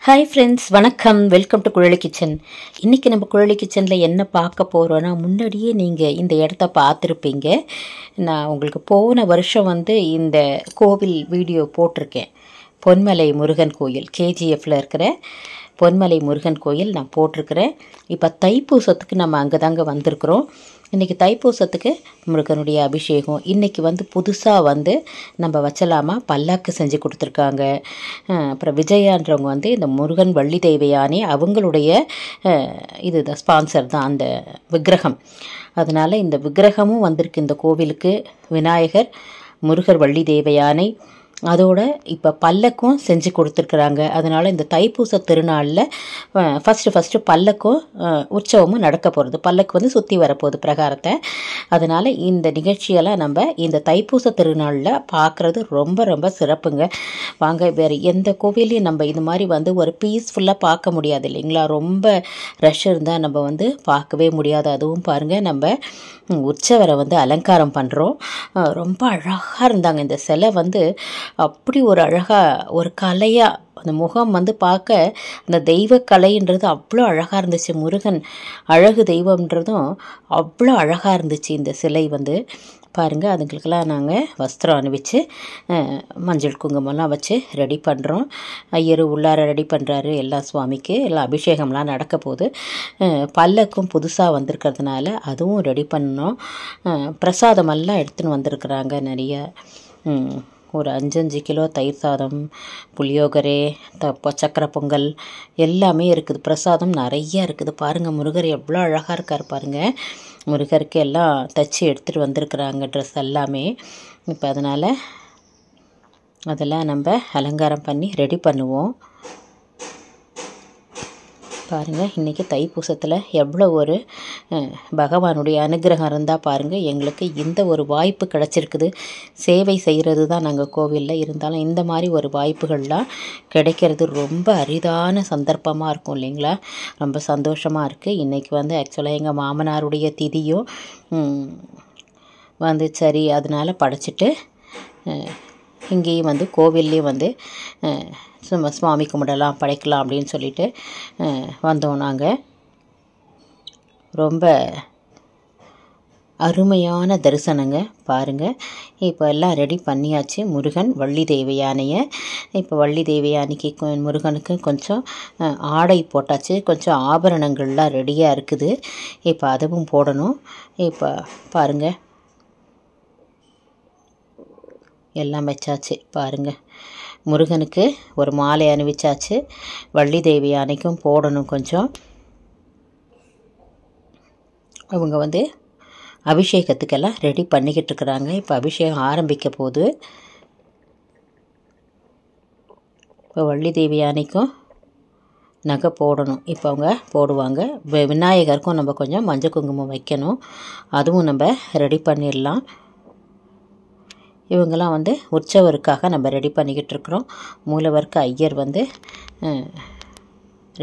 Hi friends, வணக்கம். Welcome to Kuzhali kitchen. இன்றைக்கி நம்ம குழலி கிச்சனில் என்ன பார்க்க போகிறோன்னா, முன்னாடியே நீங்கள் இந்த இடத்த பார்த்துருப்பீங்க. நான் உங்களுக்கு போன வருஷம் இந்த கோவில் வீடியோ போட்டிருக்கேன். பொன்மலை முருகன் கோயில், கேஜிஎஃப்பில் இருக்கிற பொன்மலை முருகன் கோயில் நான் போட்டிருக்கிறேன். இப்போ தைப்பூசத்துக்கு நம்ம அங்கே தாங்க வந்திருக்கிறோம். இன்றைக்கி தைப்பூசத்துக்கு முருகனுடைய அபிஷேகம். இன்றைக்கி புதுசாக நம்ம வச்சலாமா பல்லாக்கு செஞ்சு கொடுத்துருக்காங்க. அப்புறம் விஜயான்றவங்க இந்த முருகன் வள்ளி தெய்வயானே அவங்களுடைய இதுதான் ஸ்பான்சர் தான் அந்த விக்கிரகம். அதனால் இந்த விக்கிரகமும் வந்திருக்கு இந்த கோவிலுக்கு. விநாயகர், முருகர், வள்ளி தெய்வயானை, அதோட இப்போ பல்லக்கும் செஞ்சு கொடுத்துருக்குறாங்க. அதனால் இந்த தைப்பூச திருநாளில் ஃபஸ்ட்டு பல்லக்கும் உற்சவமும் நடக்க போகிறது. பல்லக்கு சுற்றி வரப்போகுது பிரகாரத்தை. அதனால் இந்த நிகழ்ச்சியெல்லாம் நம்ம இந்த தைப்பூச திருநாளில் பார்க்குறது ரொம்ப ரொம்ப சிறப்புங்க. வாங்க, வேறு எந்த கோவிலையும் நம்ம இது மாதிரி ஒரு பீஸ்ஃபுல்லாக பார்க்க முடியாது இல்லைங்களா? ரொம்ப ரஷ் இருந்தால் நம்ம பார்க்கவே முடியாது. அதுவும் பாருங்கள், நம்ம உற்சவரை அலங்காரம் பண்ணுறோம். ரொம்ப அழகாக இருந்தாங்க. இந்த சிலை அப்படி ஒரு அழகாக ஒரு கலையாக, அந்த முகம் பார்க்க அந்த தெய்வ கலைன்றது அவ்வளோ அழகாக இருந்துச்சு. முருகன் அழகு தெய்வம்ன்றதும் அவ்வளோ அழகாக இருந்துச்சு. இந்த சிலை பாருங்கள், அதுங்களுக்கெல்லாம் நாங்கள் வஸ்திரம் அணிவிச்சு மஞ்சள் குங்குமம்லாம் வச்சு ரெடி பண்ணுறோம். ஐயர் உள்ளார ரெடி பண்ணுறாரு. எல்லா சுவாமிக்கு எல்லாம் அபிஷேகம்லாம் நடக்க போகுது. பல்லக்கும் புதுசாக வந்திருக்கிறதுனால அதுவும் ரெடி பண்ணோம். பிரசாதமெல்லாம் எடுத்துன்னு வந்திருக்கிறாங்க நிறைய. ஒரு 5 கிலோ தயிர் சாதம், புளியோகரை, சக்கரை பொங்கல் எல்லாமே இருக்குது. பிரசாதம் நிறைய இருக்குது. பாருங்கள், முருகர் எவ்வளோ அழகாக இருக்கார் பாருங்கள். முருகருக்கு எல்லாம் தச்சு எடுத்துகிட்டு வந்திருக்கிறாங்க ட்ரெஸ் எல்லாமே. இப்போ அதெல்லாம் நம்ம அலங்காரம் பண்ணி ரெடி பண்ணுவோம். பாருங்கள், இன்றைக்கி தைப்பூசத்தில் எவ்வளோ ஒரு பகவானுடைய அனுகிரகம் இருந்தால் பாருங்கள். எங்களுக்கு இந்த ஒரு வாய்ப்பு கிடச்சிருக்குது. சேவை செய்கிறது தான் நாங்கள் கோவிலில் இருந்தாலும் இந்த மாதிரி ஒரு வாய்ப்புகள்லாம் கிடைக்கிறது ரொம்ப அரிதான சந்தர்ப்பமாக இருக்கும் இல்லைங்களா? ரொம்ப சந்தோஷமாக இருக்குது. இன்றைக்கி ஆக்சுவலாக எங்கள் மாமனாருடைய திதியும் சரி, அதனால் படைச்சிட்டு இங்கேயும் கோவில்லையும் சும்மா சுவாமி கும்பிடலாம், படைக்கலாம் அப்படின்னு சொல்லிட்டு வந்தோம் நாங்கள். ரொம்ப அருமையான தரிசனங்க. பாருங்கள், இப்போ எல்லாம் ரெடி பண்ணியாச்சு. முருகன் வள்ளி தெய்வயானையை இப்போ வள்ளி தெய்வயானைக்கு முருகனுக்கு கொஞ்சம் ஆடை போட்டாச்சு. கொஞ்சம் ஆபரணங்கள்லாம் ரெடியாக இருக்குது. இப்போ அதுவும் போடணும். இப்போ பாருங்கள், எல்லாம் வச்சாச்சு. பாருங்கள், முருகனுக்கு ஒரு மாலை அணிவிச்சாச்சு. வள்ளி தெய்வயானைக்கும் போடணும் கொஞ்சம். அவங்க அபிஷேகத்துக்கெல்லாம் ரெடி பண்ணிக்கிட்டு இருக்கிறாங்க. இப்போ அபிஷேகம் ஆரம்பிக்க போகுது. இப்போ வள்ளி தெய்வயானைக்கும் நகை போடணும். இப்போ அவங்க போடுவாங்க. விநாயகருக்கும் நம்ம கொஞ்சம் மஞ்சள் குங்குமம் வைக்கணும். அதுவும் நம்ம ரெடி பண்ணிடலாம். இவங்கெல்லாம் உற்சவருக்காக நம்ம ரெடி பண்ணிக்கிட்டு இருக்கிறோம். மூலவருக்கு ஐயர்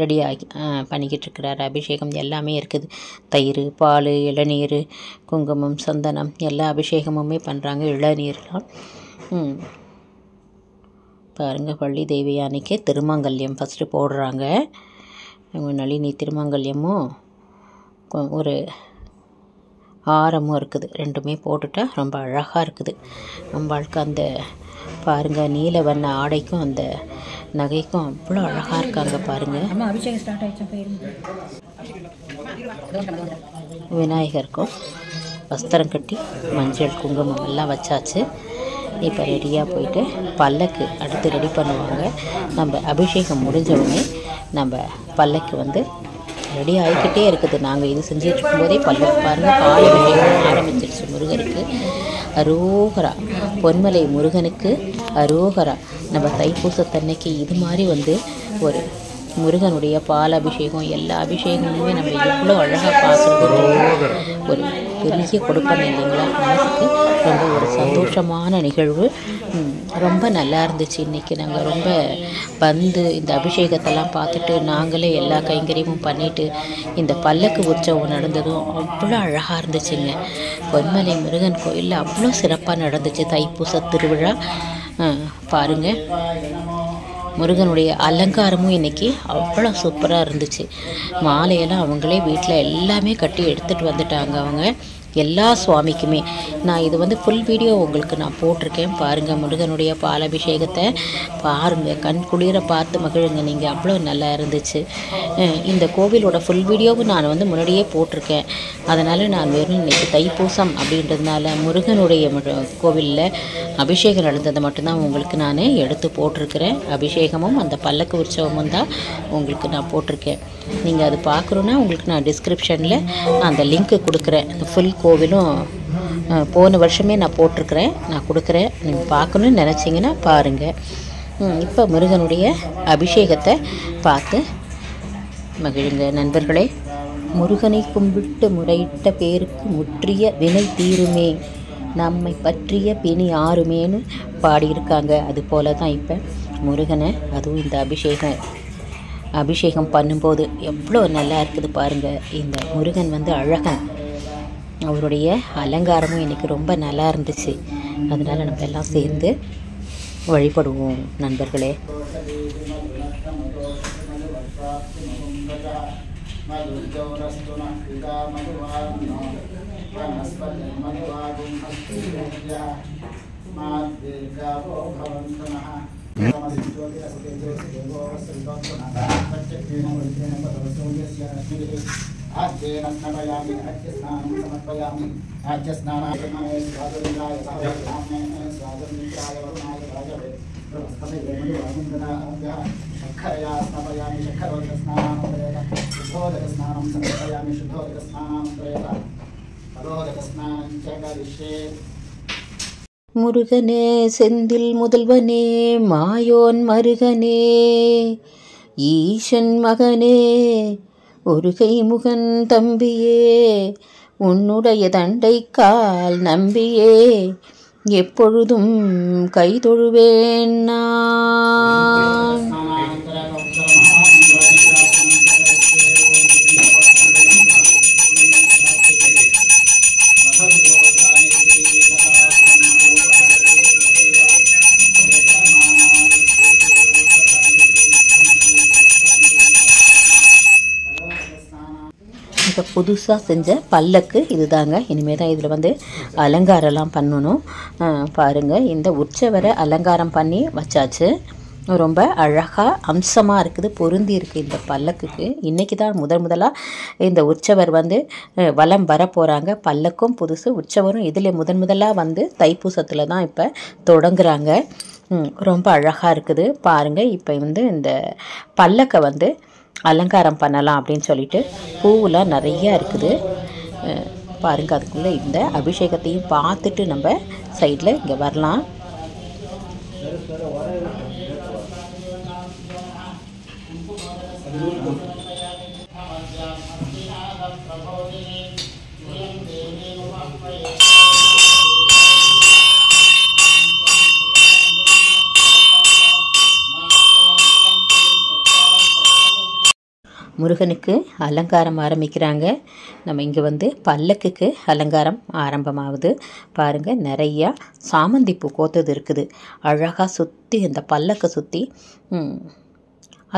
ரெடி ஆகி பண்ணிக்கிட்டு இருக்கிறார். அபிஷேகம் எல்லாமே இருக்குது. தயிர், பால், இளநீர், குங்குமம், சந்தனம் எல்லா அபிஷேகமுமே பண்ணுறாங்க. இளநீர்லாம் பாருங்கள். வள்ளி தெய்வயானைக்கு திருமங்கல்யம் ஃபஸ்ட்டு போடுறாங்க. இவங்க நளினி திருமங்கல்யமும் ஒரு ஆரமும் இருக்குது. ரெண்டுமே போட்டுட்டா ரொம்ப அழகாக இருக்குது. நம்மளுக்கு அந்த பாருங்கள், நீல வண்ண ஆடைக்கும் அந்த நகைக்கும் அவ்வளோ அழகாக இருக்காங்க பாருங்கள். விநாயகருக்கும் வஸ்திரம் கட்டி மஞ்சள் குங்குமம் எல்லாம் வச்சாச்சு. இப்போ ரெடியாக போயிட்டு பல்லக்கு அடுத்து ரெடி பண்ணுவாங்க. நம்ம அபிஷேகம் முடிஞ்சவுடனே நம்ம பல்லக்கு ரெடி ஆகிக்கிட்டே இருக்குது. நாங்கள் இது செஞ்சுட்டு இருக்கும்போதே பல்லக்கு பாருங்கள், பால் அபிஷேகம் ஆரம்பிச்சிருச்சு முருகருக்கு. அரோகரா, பொன்மலை முருகனுக்கு அரோகரா. நம்ம தைப்பூசத்தன்னைக்கு இது மாதிரி ஒரு முருகனுடைய பால் அபிஷேகம் எல்லா அபிஷேகமுமே நம்ம எவ்வளோ அழகாக பார்க்குறது ஒரு பெரிய கொடுப்பனை இல்லைங்களா? மனசுக்கு ரொம்ப ஒரு சந்தோஷமான நிகழ்வு. ரொம்ப நல்லா இருந்துச்சு. இன்றைக்கி நாங்கள் ரொம்ப இந்த அபிஷேகத்தெல்லாம் பார்த்துட்டு நாங்களே எல்லா கைங்கரியமும் பண்ணிவிட்டு இந்த பல்லக்கு உற்சவம் நடந்ததும் அவ்வளோ அழகாக இருந்துச்சுங்க. பொன்மலை முருகன் கோயிலில் அவ்வளோ சிறப்பாக நடந்துச்சு தைப்பூச திருவிழா. பாருங்கள், முருகனுடைய அலங்காரமும் இன்றைக்கி அவ்வளோ சூப்பராக இருந்துச்சு. மாலையெல்லாம் அவங்களே வீட்டில் எல்லாமே கட்டி எடுத்துகிட்டு வந்துட்டாங்க அவங்க எல்லா சுவாமிக்குமே. நான் இது வந்து ஃபுல் வீடியோ உங்களுக்கு நான் போட்டிருக்கேன் பாருங்கள். முருகனுடைய பாலாபிஷேகத்தை பாருங்கள், கண் குளிர பார்த்து மகிழுங்க நீங்கள். அவ்வளோ நல்லா இருந்துச்சு. இந்த கோவிலோட ஃபுல் வீடியோவும் நான் வந்து முன்னாடியே போட்டிருக்கேன். அதனால் நான் வெறும் இன்றைக்கி தைப்பூசம் அப்படின்றதுனால முருகனுடைய கோவிலில் அபிஷேகம் நடந்ததை மட்டும்தான் உங்களுக்கு நான் எடுத்து போட்டிருக்கிறேன். அபிஷேகமும் அந்த பல்லக்கு உற்சவமும் தான் உங்களுக்கு நான் போட்டிருக்கேன். நீங்கள் அது பார்க்குறோன்னா உங்களுக்கு நான் டிஸ்கிரிப்ஷனில் அந்த லிங்க்கு கொடுக்குறேன். அந்த ஃபுல் கோவிலும் போன வருஷமே நான் போட்டிருக்கிறேன், நான் கொடுக்குறேன். நீங்கள் பார்க்கணுன்னு நினச்சிங்கன்னா பாருங்கள். இப்போ முருகனுடைய அபிஷேகத்தை பார்த்து மகிழுங்க நண்பர்களே. முருகனை கும்பிட்டு முறையிட்ட பேருக்கு முற்றிய வினை தீருமே, நம்மை பற்றிய பிணி ஆறுமேன்னு பாடியிருக்காங்க. அது போல தான் இப்போ முருகனை, அதுவும் இந்த அபிஷேகம் பண்ணும்போது எவ்வளோ நல்லா இருக்குது பாருங்கள். இந்த முருகன் வந்து அழகன், அவருடைய அலங்காரமும் இன்றைக்கி ரொம்ப நல்லா இருந்துச்சு. அதனால் நம்ம எல்லாம் சேர்ந்து வழிபடுவோம் நண்பர்களே. முருகனே செந்தில் முதல்வனே, மாயோன் மருகனே, ஈசன் மகனே, ஒருகை முகன் தம்பியே, உன்னுடைய தண்டை கால் நம்பியே, எப்பொழுதும் கைதொழுவேன் நான். இப்போ புதுசாக செஞ்ச பல்லக்கு இதுதாங்க. இனிமேல் தான் இதில் வந்து அலங்காரம்லாம் பண்ணணும். பாருங்கள், இந்த உற்சவரை அலங்காரம் பண்ணி வச்சாச்சு. ரொம்ப அழகாக அம்சமாக இருக்குது, பொருந்தி இருக்குது இந்த பல்லக்குக்கு. இன்றைக்கி தான் முதலாக இந்த உற்சவர் வந்து வலம் வர போகிறாங்க. பல்லக்கும் புதுசு, உற்சவரும் இதில் முதலாக வந்து தைப்பூசத்தில் தான் இப்போ தொடங்குறாங்க. ரொம்ப அழகாக இருக்குது பாருங்கள். இப்போ வந்து இந்த பல்லக்கை வந்து அலங்காரம் பண்ணலாம் அப்படின்னு சொல்லிட்டு பூவெலாம் நிறையா இருக்குது பாருங்கள். அதுக்குள்ளே இந்த அபிஷேகத்தையும் பார்த்துட்டு நம்ம சைடில் இங்கே வரலாம். முருகனுக்கு அலங்காரம் ஆரம்பிக்கிறாங்க. நம்ம இங்கே வந்து பல்லக்குக்கு அலங்காரம் ஆரம்பமாகுது பாருங்கள். நிறையா சாமந்தி பூ கோத்தது இருக்குது. அழகாக சுற்றி இந்த பல்லக்கை சுற்றி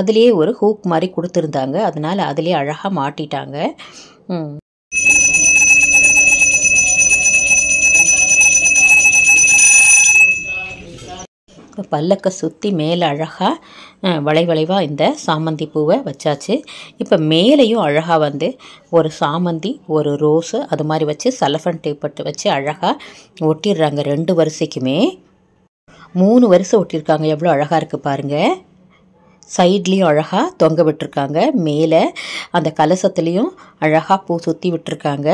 அதுலேயே ஒரு ஹூக் மாதிரி கொடுத்துருந்தாங்க. அதனால் அதுலேயே அழகாக மாட்டிட்டாங்க. பல்லக்கை சுற்றி மேலே அழகாக வளைவாக இந்த சாமந்தி பூவை வச்சாச்சு. இப்போ மேலேயும் அழகாக வந்து ஒரு சாமந்தி, ஒரு ரோஸு அது மாதிரி வச்சு சலஃபன் டேப்பட்டு வச்சு அழகாக ஒட்டிடுறாங்க. 2 வரிசைக்குமே 3 வரிசை ஒட்டியிருக்காங்க. எவ்வளோ அழகாக இருக்குது பாருங்கள். சைட்லேயும் அழகாக தொங்க விட்டுருக்காங்க. மேலே அந்த கலசத்துலேயும் அழகாக பூ சுற்றி விட்டுருக்காங்க.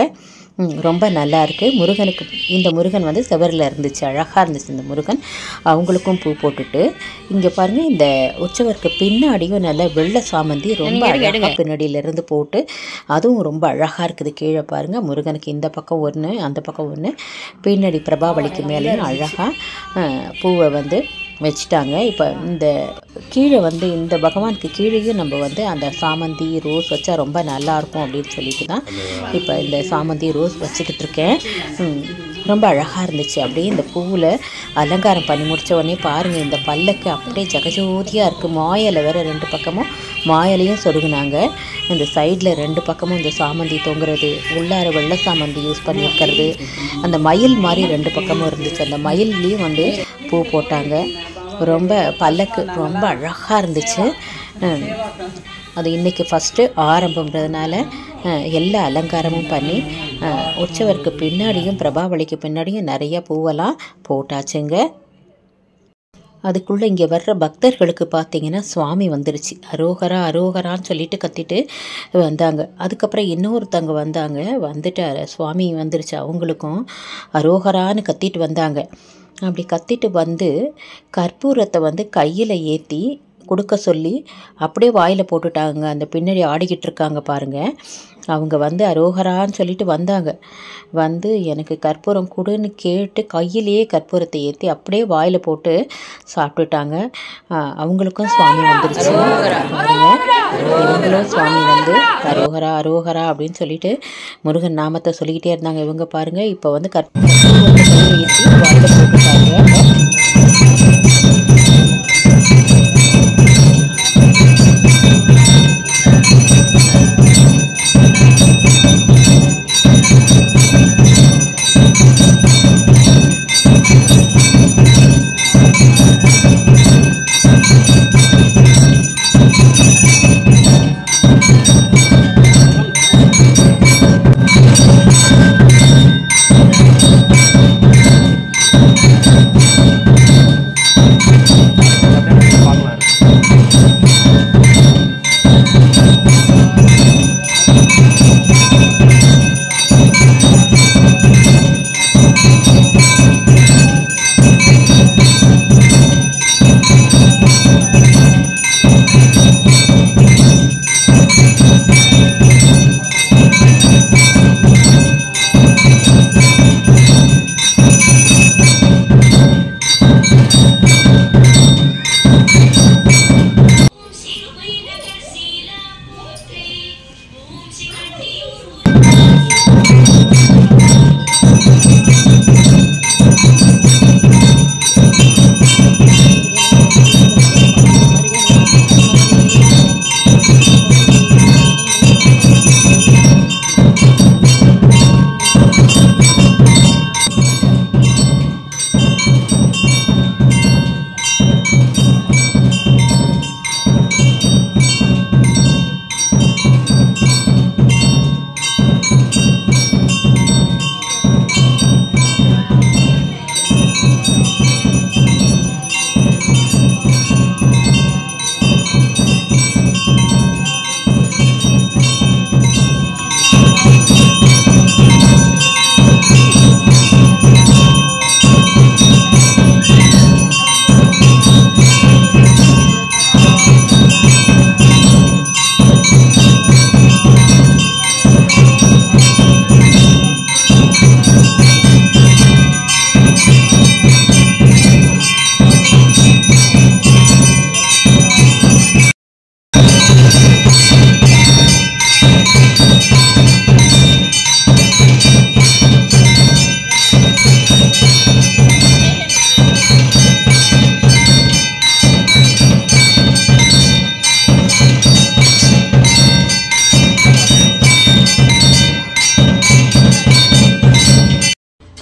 ரொம்ப நல்லா இருக்குது. முருகனுக்கு இந்த முருகன் வந்து செவரில் இருந்துச்சு, அழகாக இருந்துச்சு இந்த முருகன். அவங்களுக்கும் பூ போட்டுட்டு இங்கே பாருங்கள். இந்த உற்சவருக்கு பின்னாடியும் நல்ல வெள்ளை சாமந்தி ரொம்ப அழகாக பின்னாடியிலேருந்து போட்டு அதுவும் ரொம்ப அழகாக இருக்குது. கீழே பாருங்கள், முருகனுக்கு இந்த பக்கம் ஒன்று, அந்த பக்கம் ஒன்று, பின்னாடி பிரபாவளிக்கு மேலேயும் அழகாக பூவை வந்து வச்சுட்டாங்க. இப்போ இந்த கீழே வந்து இந்த பகவானுக்கு கீழேயும் நம்ம வந்து அந்த சாமந்தி ரோஸ் வச்சா ரொம்ப நல்லாயிருக்கும் அப்படின்னு சொல்லிட்டு தான் இப்போ இந்த சாமந்தி ரோஸ் வச்சுக்கிட்டு இருக்கேன். ரொம்ப அழகாக இருந்துச்சு. அப்படியே இந்த பூவில் அலங்காரம் பண்ணி முடித்த உடனே பாருங்கள், இந்த பல்லக்கு அப்படியே ஜகஜோதியாக இருக்குது. மாயலை வேறு 2 பக்கமும் மாயலையும் சொருகுனாங்க. இந்த சைடில் 2 பக்கமும் இந்த சாமந்தி தொங்குறது, உள்ளார வெள்ளை சாமந்தி யூஸ் பண்ணியிருக்கிறது, அந்த மயில் மாதிரி 2 பக்கமும் இருந்துச்சு. அந்த மயில்லையும் வந்து பூ போட்டாங்க. ரொம்ப பல்லக்கு ரொம்ப அழகாக இருந்துச்சு. அது இன்றைக்கி ஃபஸ்ட்டு ஆரம்பம்ன்றதுனால எல்லா அலங்காரமும் பண்ணி உற்சவருக்கு பின்னாடியும் பிரபாவளிக்கு பின்னாடியும் நிறைய பூவெல்லாம் போட்டாச்சுங்க. அதுக்குள்ளே இங்கே வர்ற பக்தர்களுக்கு பார்த்திங்கன்னா சுவாமி வந்துருச்சு. அரோகரா அரோகரான்னு சொல்லிட்டு கத்திட்டு வந்தாங்க. அதுக்கப்புறம் இன்னொருத்தவங்க வந்தாங்க, வந்துட்டார் சுவாமி வந்துருச்சு, அவங்களுக்கும் அரோகரான்னு கத்திட்டு வந்தாங்க. அப்படி கத்திட்டு வந்து கற்பூரத்தை வந்து கையில் ஏற்றி கொடுக்க சொல்லி அப்படியே வாயில் போட்டுட்டாங்க. அந்த பின்னாடி ஆடிக்கிட்டு இருக்காங்க பாருங்கள், அவங்க வந்து அரோகரான்னு சொல்லிட்டு வந்தாங்க. வந்து எனக்கு கற்பூரம் கொடுன்னு கேட்டு கையிலேயே கற்பூரத்தை ஏற்றி அப்படியே வாயில் போட்டு சாப்பிட்டுட்டாங்க. அவங்களுக்கும் சுவாமி வந்துருச்சு பாருங்க. இவங்களும் சுவாமி வந்து அரோகரா அரோகரா அப்படின்னு சொல்லிட்டு முருகன் நாமத்தை சொல்லிக்கிட்டே இருந்தாங்க. இவங்க பாருங்கள், இப்போ வந்து கற்பூரத்தை கையில் ஏற்றி வாயில் போட்டுட்டாங்க.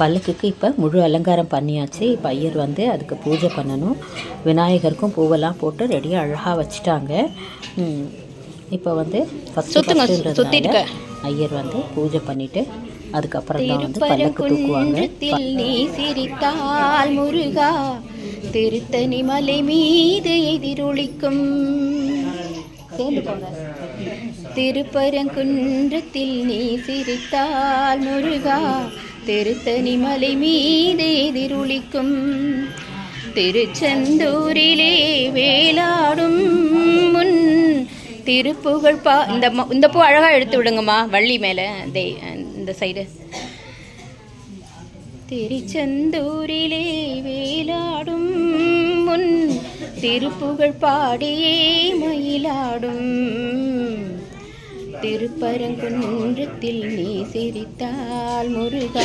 பல்லக்குக்கு இப்போ முழு அலங்காரம் பண்ணியாச்சு. இப்போ ஐயர் வந்து அதுக்கு பூஜை பண்ணணும். விநாயகருக்கும் பூவெல்லாம் போட்டு ரெடியாக அழகாக வச்சுட்டாங்க. இப்போ வந்து ஃபஸ்ட்டு ஐயர் வந்து பூஜை பண்ணிவிட்டு அதுக்கப்புறம் தான் வந்து பல்லக்கு தூக்குவாங்க. நீ சிரித்தால் முருகா திருத்தணி மலை மீது எதிரொலிக்கும். திருப்பரங்குன்றத்தில் நீ சிரித்தால் முருகா திருத்தணி மலை மீது எதிரொலிக்கும். திருச்செந்தூரிலே வேலாடும் முன் திருப்புகழ் இந்த பூ அழகா எடுத்து விடுங்கம்மா, வள்ளி மேல இந்த சைடு. திருச்செந்தூரிலே வேலாடும் முன் திருப்புகழ் பாடியே மயிலாடும். திருப்பரங்குன்றத்தில் நீ சிரித்தால் முருகா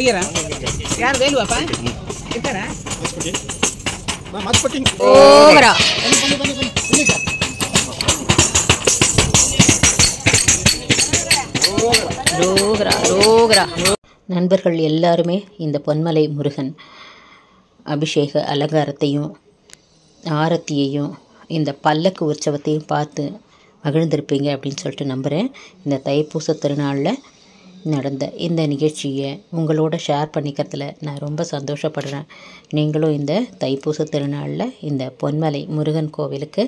ஐயரா யார் வேலுவாப்பா இருக்காரா ஓகரா ரோகரா ரோகரா. நண்பர்கள் எல்லாருமே இந்த பொன்மலை முருகன் அபிஷேக அலங்காரத்தையும் ஆரத்தியையும் இந்த பல்லக்கு உற்சவத்தையும் பார்த்து மகிழ்ந்திருப்பீங்க அப்படின்னு சொல்லிட்டு நம்புகிறேன். இந்த தைப்பூச திருநாளில் நடந்த இந்த நிகழ்ச்சியை உங்களோட ஷேர் பண்ணிக்கிறதுல நான் ரொம்ப சந்தோஷப்படுறேன். நீங்களும் இந்த தைப்பூச திருநாளில் இந்த பொன்மலை முருகன் கோவிலுக்கு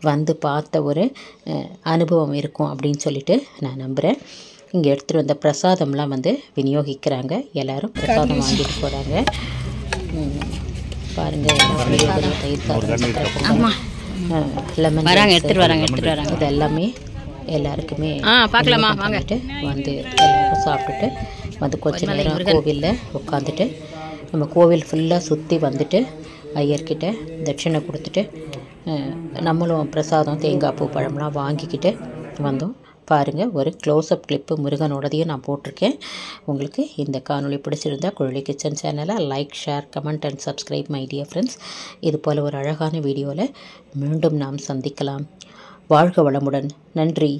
வந்து பார்த்த ஒரு அனுபவம் இருக்கும் அப்படின்னு சொல்லிட்டு நான் நம்புகிறேன். இங்கே எடுத்துகிட்டு வந்த பிரசாதம்லாம் வந்து விநியோகிக்கிறாங்க. எல்லோரும் பிரசாதம் வாங்கிட்டு போகிறாங்க. பாருங்கள், தயிர் சாதம், லெமன் எடுத்துட்டு வராங்க. இது எல்லாமே எல்லாருக்குமே பார்க்கலாமா வாங்க. வந்து எல்லாரும் சாப்பிட்டுட்டு வந்து கொஞ்ச நேரம் கோவிலில் உட்காந்துட்டு நம்ம கோவில் ஃபுல்லாக சுற்றி வந்துட்டு ஐயர்கிட்ட தட்சிணை கொடுத்துட்டு நம்மளும் பிரசாதம் தேங்காய் பூ பழம்லாம் வாங்கிக்கிட்டு வந்தோம். பாருங்கள், ஒரு க்ளோஸ்அப் கிளிப்பு முருகனோடதையும் நான் போட்டிருக்கேன். உங்களுக்கு இந்த காணொளி பிடிச்சிருந்தா குழலி கிச்சன் சேனலை like, share, comment and subscribe my dear friends. இது போல் ஒரு அழகான வீடியோவில் மீண்டும் நாம் சந்திக்கலாம். வாழ்க வளமுடன். நன்றி.